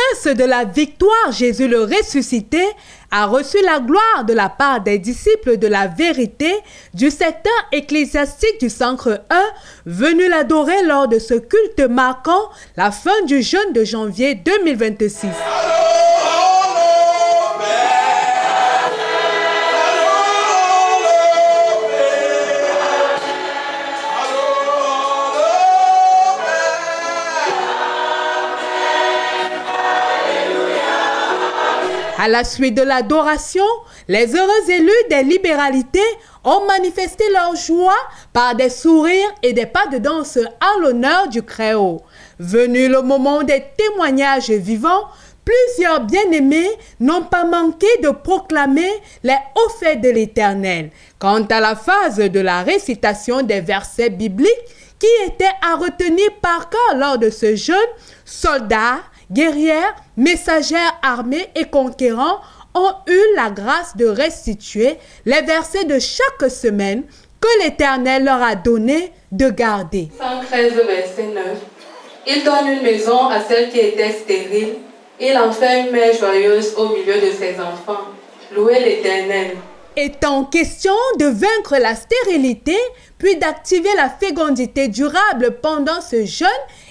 promesse de la victoire, Jésus le ressuscité a reçu la gloire de la part des disciples de la vérité du secteur ecclésiastique du Centre 1, venus l'adorer lors de ce culte marquant la fin du jeûne de janvier 2026. À la suite de l'adoration, les heureux élus des libéralités ont manifesté leur joie par des sourires et des pas de danse en l'honneur du Créateur. Venu le moment des témoignages vivants, plusieurs bien-aimés n'ont pas manqué de proclamer les hauts faits de l'Éternel. Quant à la phase de la récitation des versets bibliques qui étaient à retenir par cœur lors de ce jeûne, soldats, guerrières, messagères armées et conquérants ont eu la grâce de restituer les versets de chaque semaine que l'Éternel leur a donné de garder. 113 verset 9. Il donne une maison à celle qui était stérile. Il en fait une mère joyeuse au milieu de ses enfants. Louez l'Éternel. Étant question de vaincre la stérilité, puis d'activer la fécondité durable pendant ce jeûne,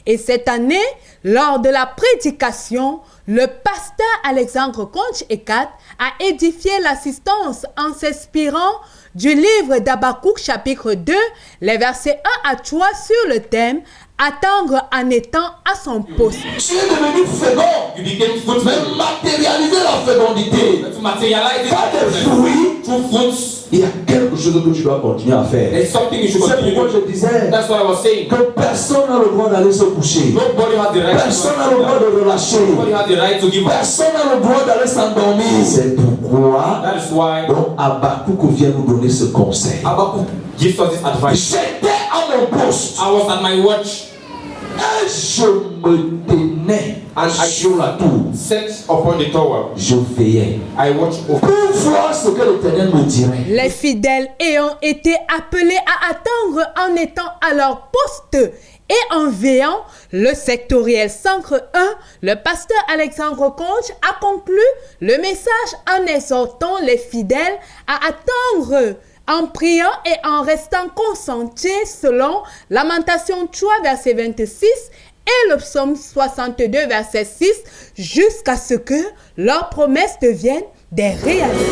et cette année, lors de la prédication, le pasteur Alexandre Conche-Ekat a édifié l'assistance en s'inspirant du livre d'Habakkuk chapitre 2, les versets 1 à 3 sur le thème « Attendre en étant à son poste ». Tu es devenu fécond, mais matérialiser la fécondité, pas des fruits, il y a quelque chose que tu dois continuer à faire. C'est pourquoi je disais que personne n'a le droit d'aller se coucher. Personne n'a le droit de relâcher. Personne n'a le droit d'aller s'endormir. C'est pourquoi donc Habakkuk vient nous donner ce conseil. J'étais à mon poste. I was at my watch. Et je me tenais sur la tour. Set upon the tower. Je veillais. I watched over. Pour voir ce que l'Éternel me dirait. Les fidèles ayant été appelés à attendre en étant à leur poste et en veillant, le sectoriel Centre 1, le pasteur Alexandre Conche a conclu le message en exhortant les fidèles à attendre en priant et en restant concentrés selon Lamentation 3, verset 26 et le psaume 62, verset 6, jusqu'à ce que leurs promesses deviennent des réalités.